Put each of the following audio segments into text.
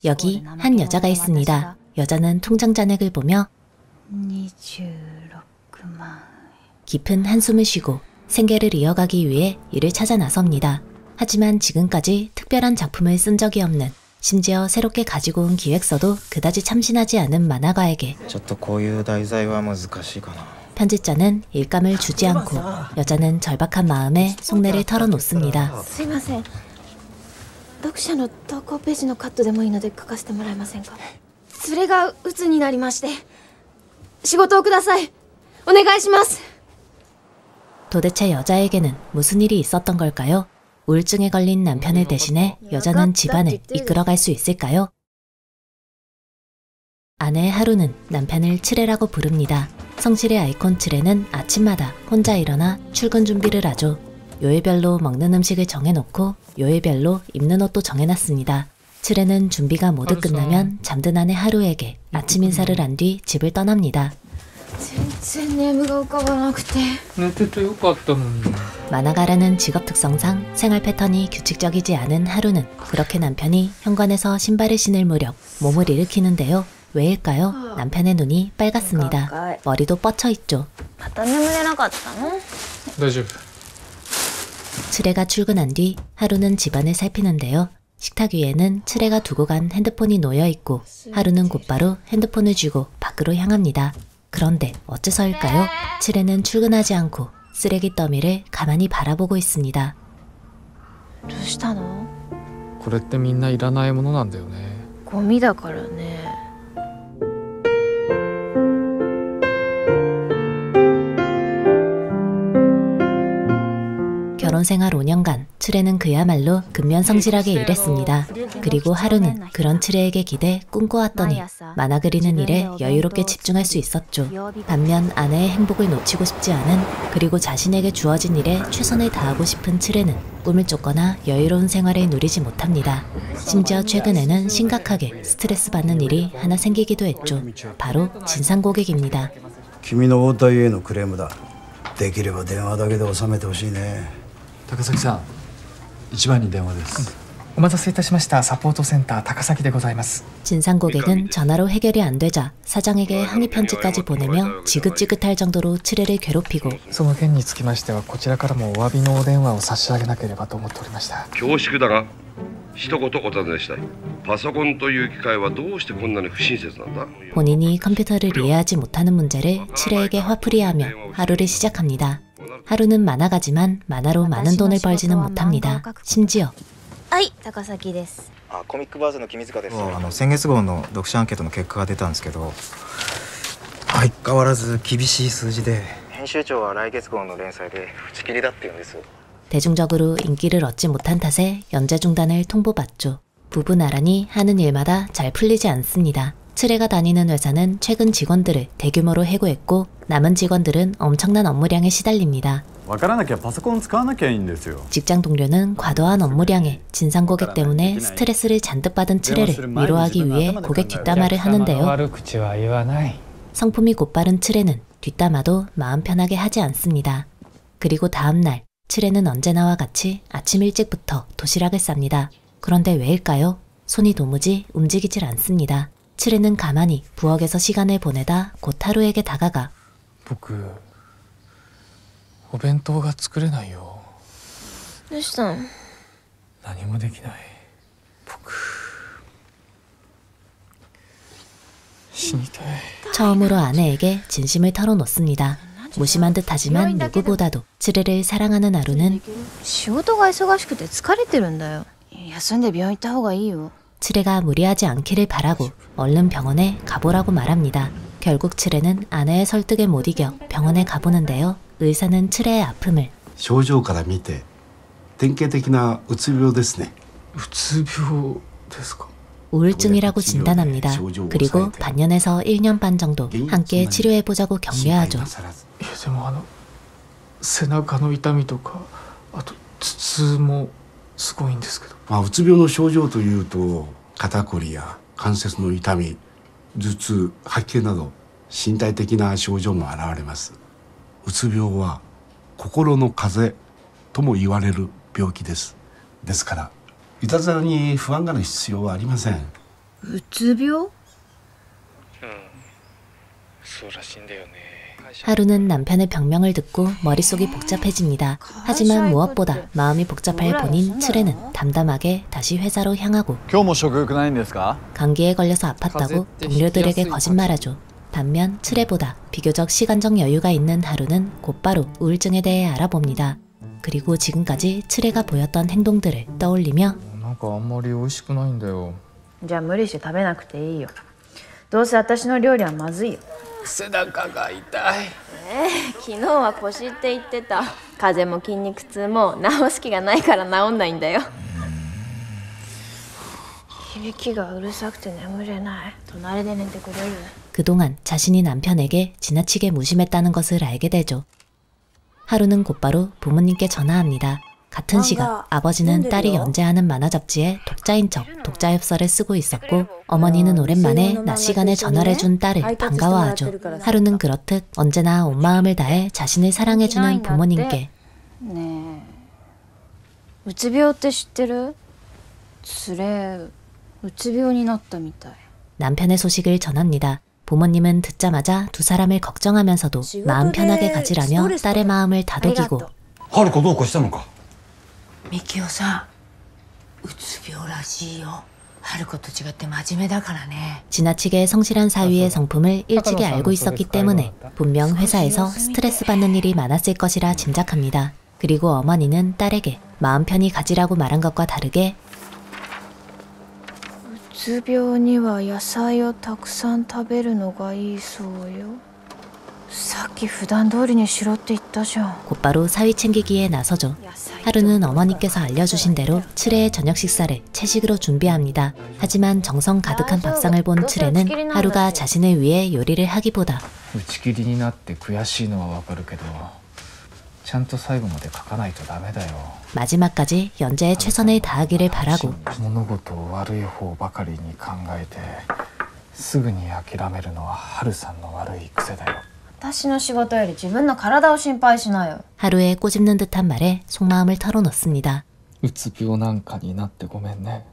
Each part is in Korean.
여기 한 여자가 있습니다. 여자는 통장 잔액을 보며 26만. 깊은 한숨을 쉬고 생계를 이어가기 위해 일을 찾아 나섭니다. 하지만 지금까지 특별한 작품을 쓴 적이 없는, 심지어 새롭게 가지고 온 기획서도 그다지 참신하지 않은 만화가에게 편집자는 일감을 주지 않고 여자는 절박한 마음에 속내를 털어놓습니다. すいません。読者の投稿ページのカットでもいいので書かせてもらえませんか。それが鬱になりまして、仕事をください。お願いします。 도대체 여자에게는 무슨 일이 있었던 걸까요? 우울증에 걸린 남편을 대신해 여자는 집안을 이끌어갈 수 있을까요? 아내 하루는 남편을 칠해라고 부릅니다. 성실의 아이콘 칠해는 아침마다 혼자 일어나 출근 준비를 하죠. 요일별로 먹는 음식을 정해놓고 요일별로 입는 옷도 정해놨습니다. 칠해는 준비가 모두 끝나면 잠든 아내 하루에게 아침 인사를 한 뒤 집을 떠납니다. 만화가라는 직업 특성상 생활 패턴이 규칙적이지 않은 하루는 그렇게 남편이 현관에서 신발을 신을 무렵 몸을 일으키는데요. 왜일까요? 남편의 눈이 빨갛습니다. 머리도 뻗쳐 있죠. 칠해가 출근한 뒤 하루는 집안을 살피는데요. 식탁 위에는 칠해가 두고 간 핸드폰이 놓여 있고 하루는 곧바로 핸드폰을 쥐고 밖으로 향합니다. 그런데 어째서일까요? 칠해는 출근하지 않고 쓰레기 더미를 가만히 바라보고 있습니다. どうしたの?これってみんないらないものなんだよね。ゴミだからね。 결혼생활 5년간 칠해는 그야말로 근면성실하게 일했습니다. 그리고 하루는 그런 칠해에게 기대 꿈꿔왔더니 만화 그리는 일에 여유롭게 집중할 수 있었죠. 반면 아내의 행복을 놓치고 싶지 않은, 그리고 자신에게 주어진 일에 최선을 다하고 싶은 칠해는 꿈을 쫓거나 여유로운 생활을 누리지 못합니다. 심지어 최근에는 심각하게 스트레스 받는 일이 하나 생기기도 했죠. 바로 진상 고객입니다. 君の応対へのクレームだ。できれば電話だけで収めてほしいね。 高崎さん、一番に電話です。お待たせいたしました。サポートセンター高崎でございます。 진상 고객은 전화로 해결이 안 되자 사장에게 항의 편지까지 보내며 지긋지긋할 정도로 칠해를 괴롭히고 その件につきましてはこちらからもお詫びのお電話を差し上げなければと思っておりました。恐縮だが一言お尋ねしたい。パソコンという機械はどうしてこんなに不親切なんだ? 본인이 컴퓨터를 이해하지 못하는 문제를 칠해에게 화풀이하며 하루를 시작합니다. 하루는 만화가지만 만화로 많은 돈을 벌지는 못합니다. 심지어 はい、高崎です。コミックバーズの君塚です。先月号の読者アンケートの結果が出たんですけど、相変わらず厳しい数字で、編集長は来月号の連載で打ち切りだって言うんです。 대중적으로 인기를 얻지 못한 탓에 연재 중단을 통보받죠. 부부 나란히 하는 일마다 잘 풀리지 않습니다. 칠해가 다니는 회사는 최근 직원들을 대규모로 해고했고 남은 직원들은 엄청난 업무량에 시달립니다. 직장 동료는 과도한 업무량에 진상 고객 때문에 스트레스를 잔뜩 받은 칠해를 위로하기 위해 고객 뒷담화를 하는데요. 성품이 곧바른 칠해는 뒷담화도 마음 편하게 하지 않습니다. 그리고 다음날 칠해는 언제나와 같이 아침 일찍부터 도시락을 쌉니다. 그런데 왜일까요? 손이 도무지 움직이질 않습니다. 칠해는 가만히 부엌에서 시간을 보내다 곧 하루에게 다가가 僕お弁当が作れないよ。どうしたん?何もできない。僕死にたい。 처음으로 아내에게 진심을 털어놓습니다. 무심한 듯하지만 누구보다도 칠해를 사랑하는 하루는 仕事が忙しくて疲れてるんだよ。休んで病院行った方がいいよ。 칠해가 무리하지 않기를 바라고 얼른 병원에 가보라고 말합니다. 결국 칠해는 아내의 설득에 못 이겨 병원에 가보는데요. 의사는 칠해의 아픔을 症状から見て典型的なうつ病ですね。うつ病ですか? 우울증이라고 진단합니다. 그리고 반년에서 1년 반 정도 함께 치료해보자고 격려하죠. でも背中の痛みとかあと頭痛もすごいんですけど。うつ病の症状というと肩こりや関節の痛み、頭痛、吐き気など身体的な症状も現れます。うつ病は心の風邪とも言われる病気です。ですからいたずらに不安がる必要はありません。うつ病? 하루는 남편의 병명을 듣고 머릿속이 복잡해집니다. 하지만 무엇보다 마음이 복잡할 본인 츠레는 담담하게 다시 회사로 향하고 감기에 걸려서 아팠다고 동료들에게 거짓말하죠. 반면 츠레보다 비교적 시간적 여유가 있는 하루는 곧바로 우울증에 대해 알아봅니다. 그리고 지금까지 츠레가 보였던 행동들을 떠올리며 なんかあんまり美味しくないんだよ。じゃあ無理して食べなくていいよ。どうせ私の料理はまずいよ。背中が痛い。昨日は腰って言ってた。風邪も筋肉痛も治す気がないから治んないんだよ。響きがうるさくて眠れない。隣で寝てくれる？ 그동안 자신이 남편에게 지나치게 무심했다는 것을 알게 되죠. 하루는 곧바로 부모님께 전화합니다. 같은 시각 아버지는 딸이 연재하는 만화 잡지에 독자인 척 독자 엽서를 쓰고 있었고 어머니는 오랜만에 낮 시간에 전화를 해준 딸을 반가워하죠. 하루는 그렇듯 언제나 온 마음을 다해 자신을 사랑해주는 부모님께 うつ病って知ってる？それうつ病になったみたい。 남편의 소식을 전합니다. 부모님은 듣자마자 두 사람을 걱정하면서도 마음 편하게 가지라며 딸의 마음을 다독이고 春子どうかしたのか？ミキオさん、うつ病らしいよ。春子と違って真面目だからね。 지나치게 성실한 사위의 성품을 일찍이 알고 있었기 때문에 분명 회사에서 스트레스 받는 일이 많았을 것이라 짐작합니다. 그리고 어머니는 딸에게 마음 편히 가지라고 말한 것과 다르게 うつ病には野菜をたくさん食べるのがいいそうよ。さっき普段通りにしろって言ったじゃん。 곧바로 사위 챙기기에 나서죠. 하루는 어머니께서 알려주신 대로 츠레의 저녁 식사를 채식으로 준비합니다. 하지만 정성 가득한 밥상을 본 츠레는 하루가 자신을 위해 요리를 하기보다 打ち切りになって悔しいのはわかるけど、ちゃんと最後まで書かないとダメだよ。 마지막까지 연재에 최선을 다하기를 바라고 物事を悪い方ばかりに考えてすぐに諦めるのは春さんの悪い癖だよ。 私の仕事より自分の体を心配しなよ。 하루에 꼬집는 듯한 말에 속마음을 털어놓습니다. うつ病なんかになってごめんね。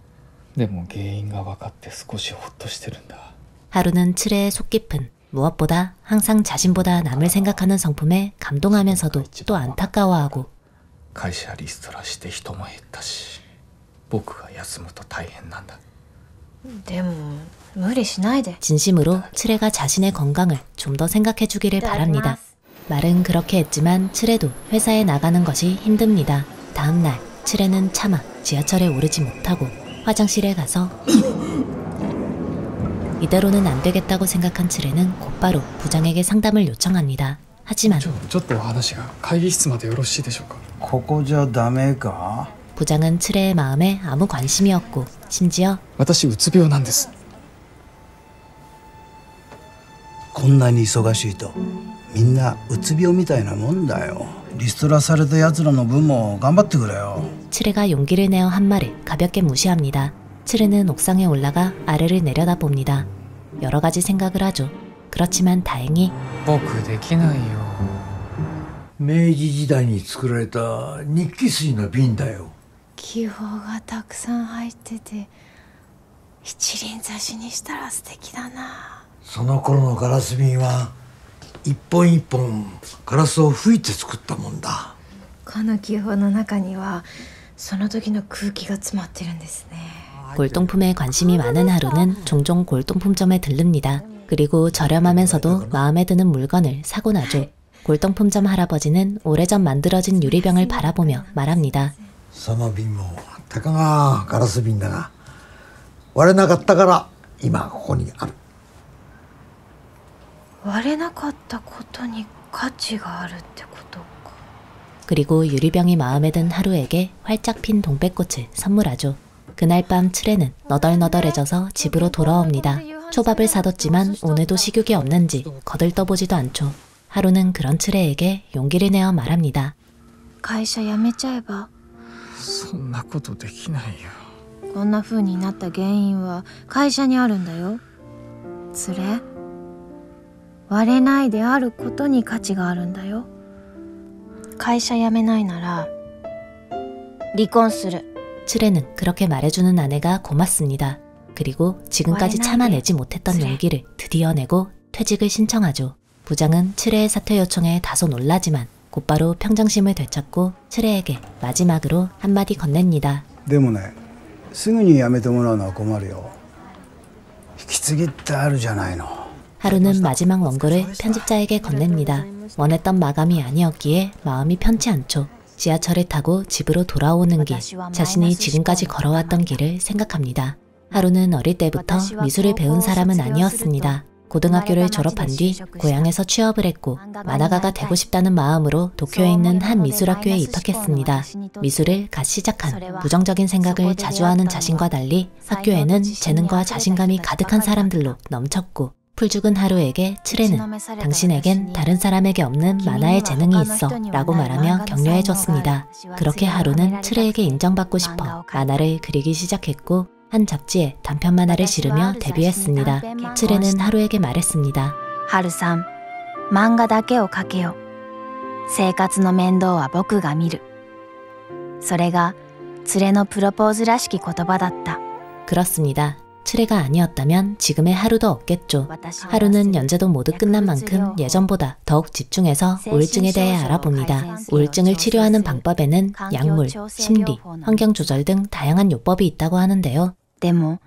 でも原因が分かって少しホッとしてるんだ。 하루는 츠레의 속 깊은 무엇보다 항상 자신보다 남을 생각하는 성품에 감동하면서도 또 안타까워하고 会社リストラして人も減ったし、僕が休むと大変なんだ。でも無理しないで。 진심으로 츠레가 자신의 건강을 좀 더 생각해 주기를 바랍니다. 말은 그렇게 했지만 츠레도 회사에 나가는 것이 힘듭니다. 다음 날 츠레는 차마 지하철에 오르지 못하고 화장실에 가서 이대로는 안 되겠다고 생각한 츠레는 곧바로 부장에게 상담을 요청합니다. 하지만 ちょっとお話が会議室までよろしいでしょうか。ここじゃダメか？ 부장은 츠레의 마음에 아무 관심이 없고 심지어 私うつ病なんです。こんなに忙しいとみんなうつ病みたいなもんだよ。リストラされた奴らの分も頑張ってくれよ。 츠레가 용기를 내어 한 말을 가볍게 무시합니다. 츠레는 옥상에 올라가 아래를 내려다봅니다. 여러 가지 생각을 하죠. 그렇지만 다행히 僕できないよ。明治時代に作られた日記水の瓶だよ。気泡がたくさん入ってて一輪挿しにしたら素敵だな。その頃のガラス瓶は一本一本ガラスを吹いて作ったもんだ。この気泡の中にはその時の空気が詰まってるんですね。 골동품에 관심이 많은 하루는 종종 골동품점에 들릅니다. 그리고 저렴하면서도 마음에 드는 물건을 사고 나죠. 골동품점 할아버지는 오래전 만들어진 유리병을 바라보며 말합니다. その瓶もたかがガラス瓶だが割れなかったから今ここにある。割れなかったことに価値があるってことか。 그리고 유리병이 마음에 든 하루에게 활짝 핀 동백꽃을 선물하죠. 그날 밤 츠레는 너덜너덜해져서 집으로 돌아옵니다. 초밥을 사뒀지만 오늘도 식욕이 없는지 거들떠보지도 않죠. 하루는 그런 츠레에게 용기를 내어 말합니다. 会社辞めちゃえば。そんなことできないよ。こんな風になった原因は会社にあるんだよ。それ割れないであることに価値があるんだよ。会社辞めないなら離婚する。 츠레는 그렇게 말해주는 아내가 고맙습니다. 그리고 지금까지 참아내지 못했던 용기를 드디어 내고 퇴직을 신청하죠. 부장은 츠레의 사퇴 요청에 다소 놀라지만 곧바로 평정심을 되찾고 츠레에게 마지막으로 한마디 건넵니다. でもね、すぐに辞めてもらうのは困るよ。引き継ぎってあるじゃないの。 하루는 마지막 원고를 편집자에게 건넵니다. 원했던 마감이 아니었기에 마음이 편치 않죠. 지하철을 타고 집으로 돌아오는 길, 자신이 지금까지 걸어왔던 길을 생각합니다. 하루는 어릴 때부터 미술을 배운 사람은 아니었습니다. 고등학교를 졸업한 뒤 고향에서 취업을 했고 만화가가 되고 싶다는 마음으로 도쿄에 있는 한 미술학교에 입학했습니다. 미술을 갓 시작한 부정적인 생각을 자주 하는 자신과 달리 학교에는 재능과 자신감이 가득한 사람들로 넘쳤고 풀죽은 하루에게 츠레는 당신에겐 다른 사람에게 없는 만화의 재능이 있어 라고 말하며 격려해줬습니다. 그렇게 하루는 츠레에게 인정받고 싶어 만화를 그리기 시작했고 한 잡지에 단편 만화를 실으며 데뷔했습니다. 츠레는 하루에게 말했습니다. ハルさん、漫画だけを描けよ。生活の面倒は僕が見る。それが連れのプロポーズらしき言葉だった。 그렇습니다. 츠레가 아니었다면 지금의 하루도 없겠죠. 하루는 연재도 모두 끝난 만큼 예전보다 더욱 집중해서 우울증에 대해 알아봅니다. 우울증을 치료하는 방법에는 약물, 심리, 환경 조절 등 다양한 요법이 있다고 하는데요. でも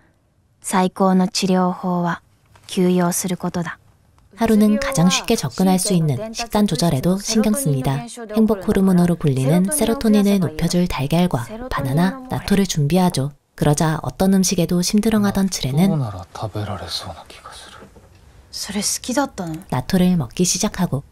最高の治療法は休養することだ。 하루는 가장 쉽게 접근할 수 있는 식단 조절에도 신경 씁니다. 행복 호르몬으로 불리는 세로토닌을 높여줄 달걀과 바나나, 나토를 준비하죠. 그러자 어떤 음식에도 심드렁하던 츠레는 나토를 먹기 시작하고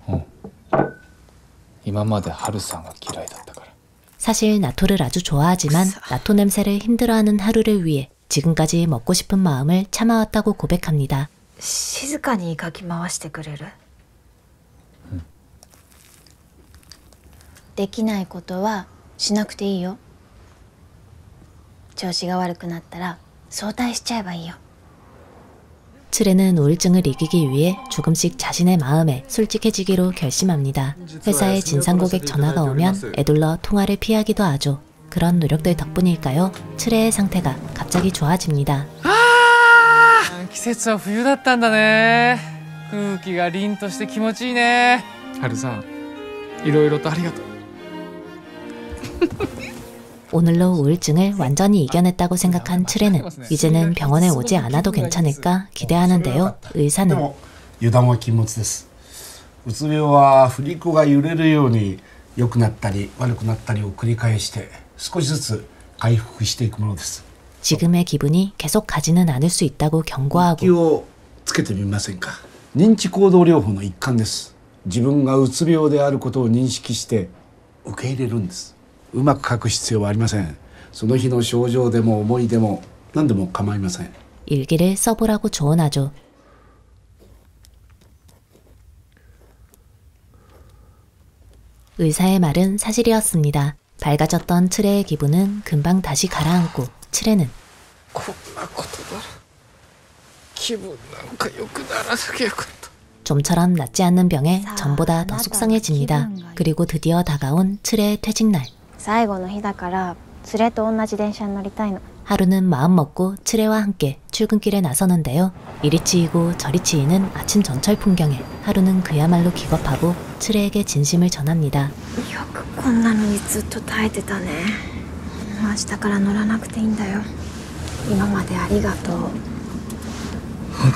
사실 나토를 아주 좋아하지만 나토 냄새를 힘들어하는 하루를 위해 지금까지 먹고 싶은 마음을 참아왔다고 고백합니다. 静かにかき回してくれる？できないことはしなくていいよ。調子が悪くなったら早退しちゃえばいいよ。 츠레는 우울증을 이기기 위해 조금씩 자신의 마음에 솔직해지기로 결심합니다. 회사에 진상 고객 전화가 오면 애둘러 통화를 피하기도 하죠. 그런 노력들 덕분일까요? 츠레의 상태가 갑자기 좋아집니다. 季節は冬だったんだね。空気が凛として気持ちいいね。春さん、いろいろとありがとう。 오늘로 우울증을 완전히 이겨냈다고 생각한 츠레는 이제는 병원에 오지 않아도 괜찮을까 기대하는데요. 의사는 油断は禁物です。うつ病は振り子が揺れるように良くなったり悪くなったりを繰り返して少しずつ回復していくものです。 지금의 기분이 계속 가지는 않을 수 있다고 경고하고 気をつけてみませんか。認知行動療法の一環です。自分がうつ病であることを認識して受け入れるんです。うまく書く必要はありません。その日の症状でも思いでも何でも構いません。 일기를 써보라고 조언하죠. 의사의 말은 사실이었습니다. 밝아졌던 츠레의 기분은 금방 다시 가라앉고 츠레는 좀처럼 낫지 않는 병에 전보다 더 속상해집니다. 그리고 드디어 다가온 츠레의 퇴직날. 最後の日だから連れと同じ電車に乗りたいの。 하루는 마음먹고 츠레와 함께 출근길에 나서는데요. 이리 치이고 저리 치이는 아침 전철 풍경에 하루는 그야말로 기겁하고 츠레에게 진심을 전합니다. よくこんなのにずっと耐えてたね。明日から乗らなくていいんだよ。今までありがとう。本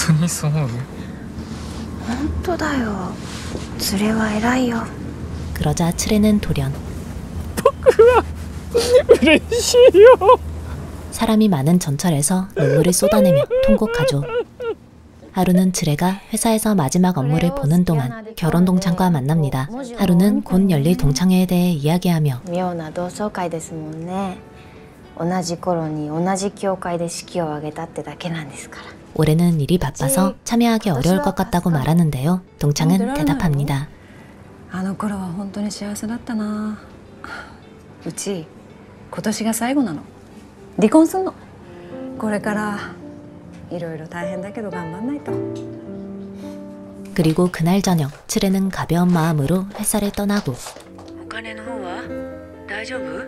当にそう思う？本当だよ。連れは偉いよ。 그러자 츠레는 돌연 사람이 많은 전철에서 눈물을 쏟아내며 통곡하죠. 하루는 츠레가 회사에서 마지막 업무를 보는 동안 결혼 동창과 만납니다. 하루는 곧 열릴 동창회에 대해 이야기하며 妙な同窓会ですもんね。同じ頃に同じ教会で式を挙げたってだけなんですから。 올해는 일이 바빠서 참여하기 어려울 것 같다고 말하는데요. 동창은 대답합니다. あの頃は本当に幸せだったな。うち今年が最後なの。離婚すんの。これからいろいろ大変だけど頑張んないと。 그리고 그날 저녁 츠레는 가벼운 마음으로 회사를 떠나고 お金の方は大丈夫？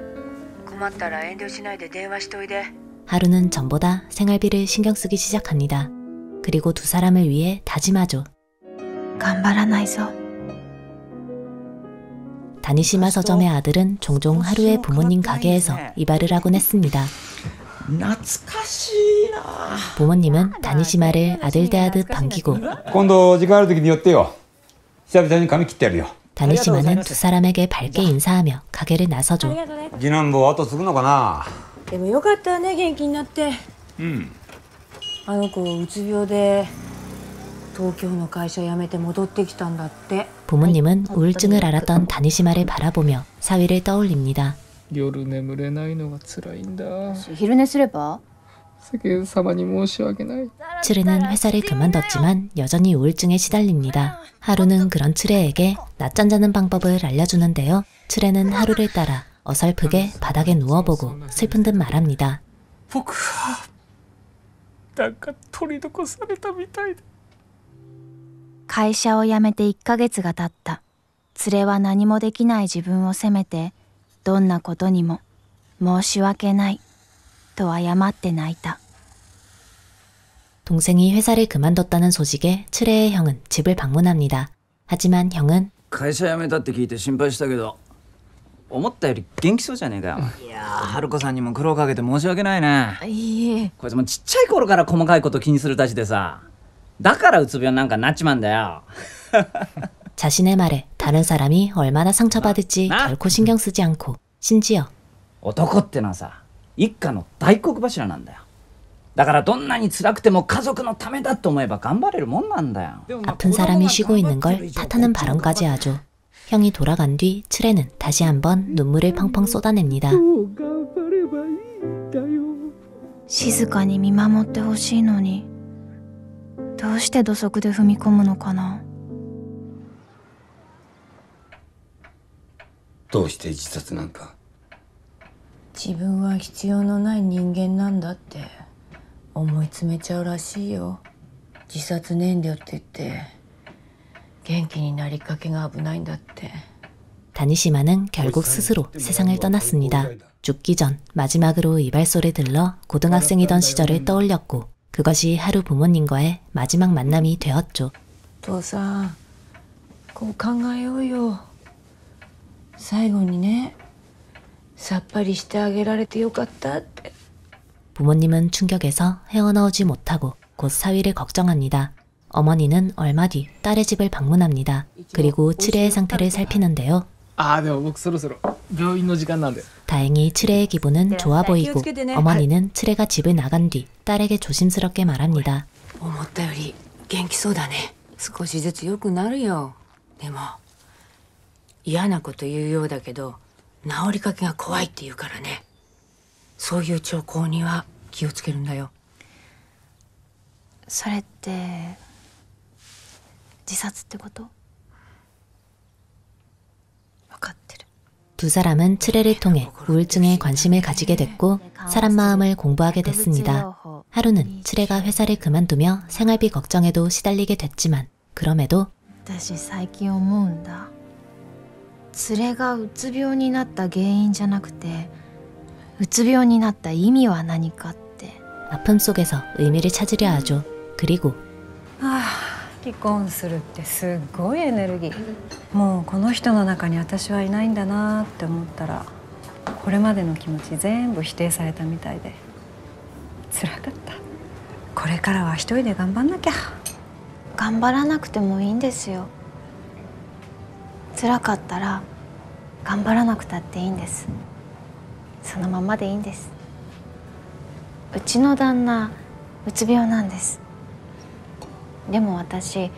困ったら遠慮しないで電話しといで。 하루는 전보다 생활비를 신경 쓰기 시작합니다. 그리고 두 사람을 위해 다짐하죠. 頑張らないぞ. 다니시마 서점의 아들은 종종 하루의 부모님 가게에서 이발을 하곤 했습니다. 부모님은 다니시마를 아들 대하듯 반기고 다니시마는 두 사람에게 밝게 인사하며 가게를 나서죠. でもよかったね、元気になって。あの子うつ病で東京の会社辞めて戻ってきたんだって。 부모님은 우울증을 앓았던 다니시마를 바라보며 사위를 떠올립니다. 夜眠れないのが辛いんだ。昼寝すれば? 世間様に申し訳ない。 츠레는 회사를 그만뒀지만 여전히 우울증에 시달립니다. 하루는 그런 츠레에게 낮잠자는 방법을 알려주는데요. 츠레는 하루를 따라 어설프게 바닥에 누워보고 슬픈 듯 말합니다. 僕はなんか取り残されたみたいで。会社を辞めて1ヶ月が経った。連れは何もできない自分を責めて、どんなことにも申し訳ないと謝って泣いた。 동생이 회사를 그만뒀다는 소식에 츠레의 형은 집을 방문합니다. 하지만 형은 会社辞めたって聞いて心配したけど思ったより元気そうじゃねえかよ。いやー、春子さんにも苦労かけて申し訳ないね。いいえ。こいつもちっちゃい頃から細かいこと気にするたちでさ、だからうつ病なんかなっちまうんだよ。 자신의 말에 다른 사람이 얼마나 상처받을지 결코 신경 쓰지 않고 심지어 男ってのはさ、一家の大黒柱なんだよ。だからどんなに辛くても家族のためだと思えば頑張れるもんなんだよ。 아픈 사람이 쉬고 있는 걸 탓하는 발언까지 하죠. 형이 돌아간 뒤 츠레는 다시 한번 눈물을 펑펑 쏟아냅니다. 静かに見守ってほしいのに、どうして土足で踏み込むのかな。どうして自殺なんか。自分は必要のない人間なんだって思い詰めちゃうらしいよ。自殺燃料って言って元気になりかけが危ないんだって。 다니시마는 결국 스스로 세상을 떠났습니다. 죽기 전 마지막으로 이발소를 들러 고등학생이던 시절을 떠올렸고 그것이 하루 부모님과의 마지막 만남이 되었죠. 父さん、こう考えようよ。最後にね、さっぱりしてあげられてよかったって。 부모님은 충격에서 헤어나오지 못하고 곧 사위를 걱정합니다. 어머니는 얼마 뒤 딸의 집을 방문합니다. 그리고 츠레의 상태를 살피는데요. 다행히 츠레의 기분은 좋아 보이고 어머니는 츠레가 집을 나간 뒤 딸에게 조심스럽게 말합니다. 思ったより元気そうだね。少しずつ良くなるよ。でも嫌なこと言うようだけど治りかけが怖いって言うからね。そういう兆候には気をつけるんだよ。それって自殺ってこと？ 두 사람은 츠레를 통해 우울증에 관심을 가지게 됐고 사람 마음을 공부하게 됐습니다. 하루는 츠레가 회사를 그만두며 생활비 걱정에도 시달리게 됐지만 그럼에도 私最近思うんだ。連れがうつ病になった原因じゃなくてうつ病になった意味は何かって。 아픔 속에서 의미를 찾으려 하죠. 그리고 離婚するってすっごいエネルギー。もうこの人の中に私はいないんだなって思ったらこれまでの気持ち全部否定されたみたいで辛かった。これからは一人で頑張んなきゃ。頑張らなくてもいいんですよ。辛かったら頑張らなくたっていいんです。そのままでいいんです。うちの旦那うつ病なんです。でも私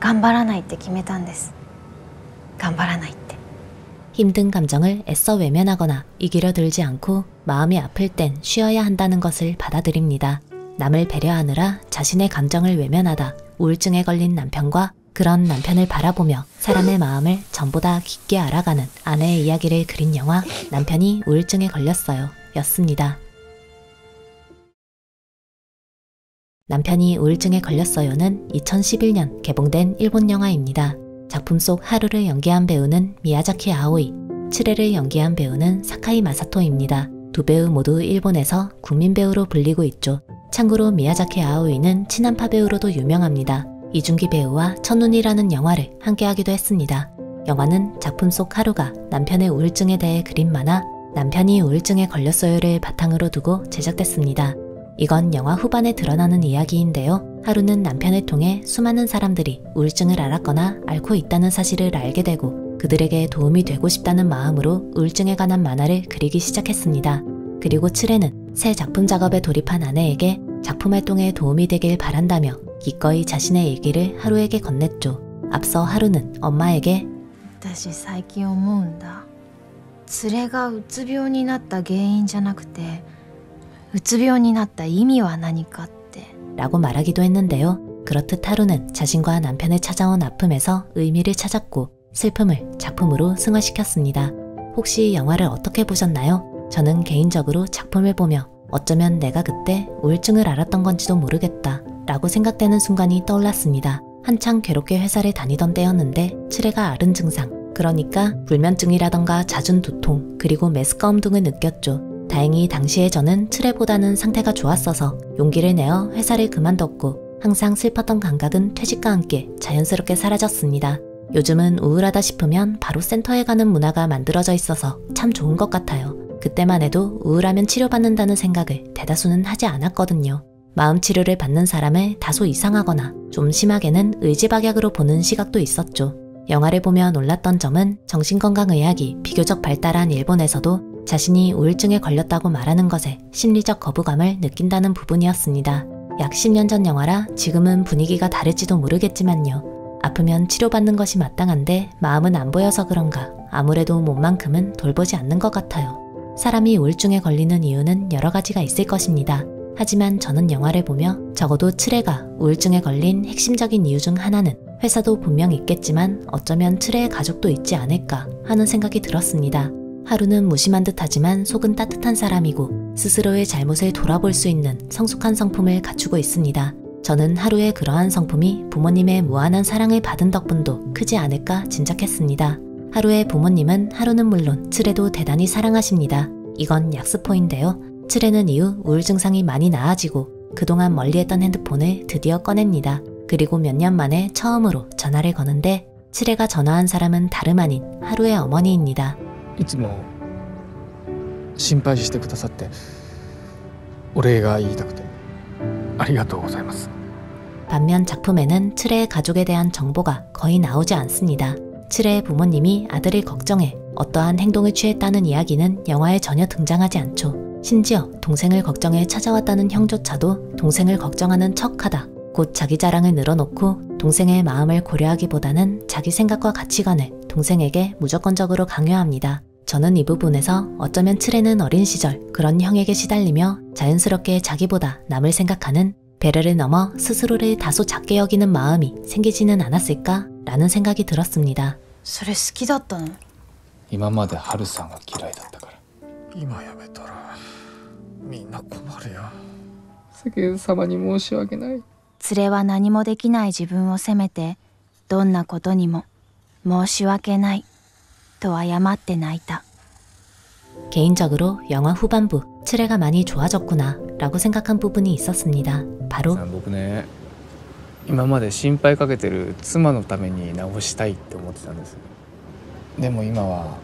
頑張らないって決めたんです。頑張らないって。 힘든 감정을 애써 외면하거나 이기려 들지 않고 마음이 아플 땐 쉬어야 한다는 것을 받아들입니다. 남을 배려하느라 자신의 감정을 외면하다 우울증에 걸린 남편과 그런 남편을 바라보며 사람의 마음을 전보다 깊게 알아가는 아내의 이야기를 그린 영화 남편이 우울증에 걸렸어요 였습니다. 남편이 우울증에 걸렸어요는 2011년 개봉된 일본 영화입니다. 작품 속 하루를 연기한 배우는 미야자키 아오이, 츠레를 연기한 배우는 사카이 마사토입니다. 두 배우 모두 일본에서 국민 배우로 불리고 있죠. 참고로 미야자키 아오이는 친한파 배우로도 유명합니다. 이준기 배우와 첫눈이라는 영화를 함께하기도 했습니다. 영화는 작품 속 하루가 남편의 우울증에 대해 그린 만화 남편이 우울증에 걸렸어요를 바탕으로 두고 제작됐습니다. 이건 영화 후반에 드러나는 이야기인데요. 하루는 남편을 통해 수많은 사람들이 우울증을 앓았거나 앓고 있다는 사실을 알게 되고 그들에게 도움이 되고 싶다는 마음으로 우울증에 관한 만화를 그리기 시작했습니다. 그리고 츠레는 새 작품 작업에 돌입한 아내에게 작품 활동에 도움이 되길 바란다며 기꺼이 자신의 일기를 하루에게 건넸죠. 앞서 하루는 엄마에게 私最近思うんだ。連れがうつ病になった原因じゃなくてうつ病になった意味は何かって라고 말하기도 했는데요. 그렇듯 하루는 자신과 남편의 찾아온 아픔에서 의미를 찾았고 슬픔을 작품으로 승화시켰습니다. 혹시 영화를 어떻게 보셨나요? 저는 개인적으로 작품을 보며 어쩌면 내가 그때 우울증을 앓았던 건지도 모르겠다 라고 생각되는 순간이 떠올랐습니다. 한창 괴롭게 회사를 다니던 때였는데 츠레가 앓은 증상, 그러니까 불면증이라던가 잦은 두통, 그리고 메스꺼움 등을 느꼈죠. 다행히 당시에 저는 츠레보다는 상태가 좋았어서 용기를 내어 회사를 그만뒀고 항상 슬펐던 감각은 퇴직과 함께 자연스럽게 사라졌습니다. 요즘은 우울하다 싶으면 바로 센터에 가는 문화가 만들어져 있어서 참 좋은 것 같아요. 그때만 해도 우울하면 치료받는다는 생각을 대다수는 하지 않았거든요. 마음치료를 받는 사람을 다소 이상하거나 좀 심하게는 의지박약으로 보는 시각도 있었죠. 영화를 보며 놀랐던 점은 정신건강의학이 비교적 발달한 일본에서도 자신이 우울증에 걸렸다고 말하는 것에 심리적 거부감을 느낀다는 부분이었습니다. 약 10년 전 영화라 지금은 분위기가 다를지도 모르겠지만요. 아프면 치료받는 것이 마땅한데 마음은 안 보여서 그런가 아무래도 몸만큼은 돌보지 않는 것 같아요. 사람이 우울증에 걸리는 이유는 여러 가지가 있을 것입니다. 하지만 저는 영화를 보며 적어도 츠레가 우울증에 걸린 핵심적인 이유 중 하나는 회사도 분명 있겠지만 어쩌면 츠레의 가족도 있지 않을까 하는 생각이 들었습니다. 하루는 무심한 듯하지만 속은 따뜻한 사람이고 스스로의 잘못을 돌아볼 수 있는 성숙한 성품을 갖추고 있습니다. 저는 하루의 그러한 성품이 부모님의 무한한 사랑을 받은 덕분도 크지 않을까 짐작했습니다. 하루의 부모님은 하루는 물론 츠레도 대단히 사랑하십니다. 이건 약스포인데요. 츠레는 이후 우울 증상이 많이 나아지고 그동안 멀리했던 핸드폰을 드디어 꺼냅니다. 그리고 몇 년 만에 처음으로 전화를 거는데 츠레가 전화한 사람은 다름 아닌 하루의 어머니입니다. いつも心配してくださってお礼が言いたくてありがとうございます. 반면 작품에는 츠레의 가족에 대한 정보가 거의 나오지 않습니다. 츠레의 부모님이 아들을 걱정해 어떠한 행동을 취했다는 이야기는 영화에 전혀 등장하지 않죠. 심지어 동생을 걱정해 찾아왔다는 형조차도 동생을 걱정하는 척하다. 곧 자기 자랑을 늘어놓고 동생의 마음을 고려하기보다는 자기 생각과 가치관을 동생에게 무조건적으로 강요합니다. 저는 이 부분에서 어쩌면 츠레는 어린 시절 그런 형에게 시달리며 자연스럽게 자기보다 남을 생각하는 배려를 넘어 스스로를 다소 작게 여기는 마음이 생기지는 않았을까 라는 생각이 들었습니다. それ好きだったの?今までハルさんが嫌いだったから今やめたらみんな困るよ世間様に申し訳ない。連れは何もできない自分を責めてどんなことにも申し訳ないと謝って泣いた. 개인적으로 영화 후반부 츠레가 많이 좋아졌구나 라고 생각한 부분이 있었습니다. 바로 僕ね今まで心配かけてる妻のために直したいって思ってたんです。でも今は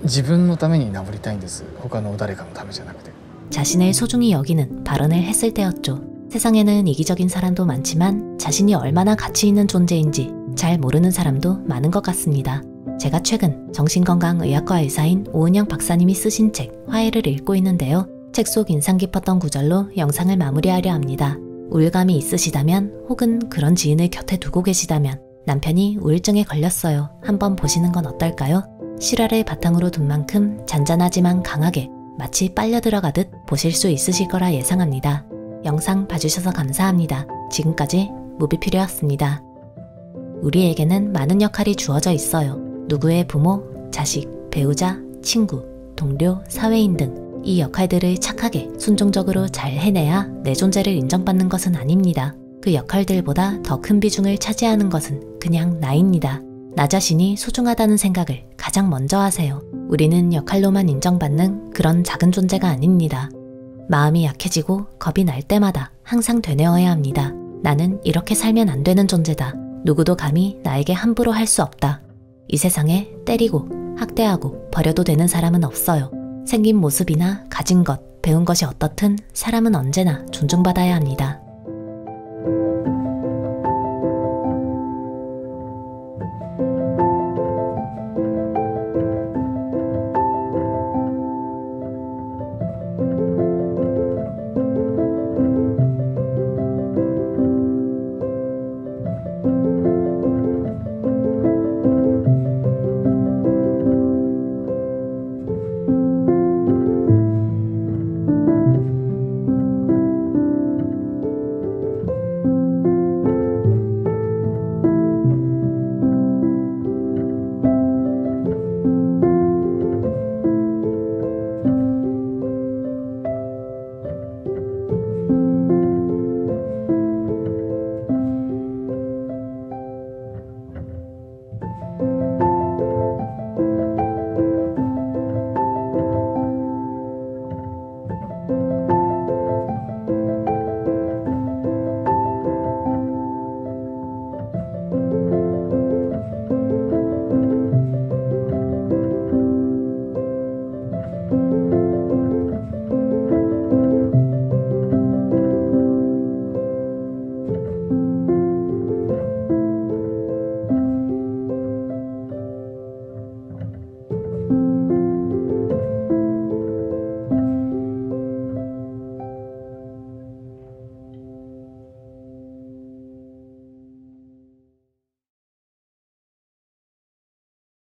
自分のために治りたいんです。他の誰かのためじゃなくて. 자신을 소중히 여기는 발언을 했을 때였죠. 세상에는 이기적인 사람도 많지만 자신이 얼마나 가치 있는 존재인지 잘 모르는 사람도 많은 것 같습니다. 제가 최근 정신건강의학과 의사인 오은영 박사님이 쓰신 책 화해를 읽고 있는데요. 책 속 인상 깊었던 구절로 영상을 마무리하려 합니다. 우울감이 있으시다면 혹은 그런 지인을 곁에 두고 계시다면 남편이 우울증에 걸렸어요. 한번 보시는 건 어떨까요? 실화를 바탕으로 둔 만큼 잔잔하지만 강하게 마치 빨려 들어가듯 보실 수 있으실 거라 예상합니다. 영상 봐주셔서 감사합니다. 지금까지 무비필요였습니다. 우리에게는 많은 역할이 주어져 있어요. 누구의 부모, 자식, 배우자, 친구, 동료, 사회인 등 이 역할들을 착하게 순종적으로 잘 해내야 내 존재를 인정받는 것은 아닙니다. 그 역할들보다 더 큰 비중을 차지하는 것은 그냥 나입니다. 나 자신이 소중하다는 생각을 가장 먼저 하세요. 우리는 역할로만 인정받는 그런 작은 존재가 아닙니다. 마음이 약해지고 겁이 날 때마다 항상 되뇌어야 합니다. 나는 이렇게 살면 안 되는 존재다. 누구도 감히 나에게 함부로 할 수 없다. 이 세상에 때리고 학대하고 버려도 되는 사람은 없어요. 생긴 모습이나 가진 것, 배운 것이 어떻든 사람은 언제나 존중받아야 합니다.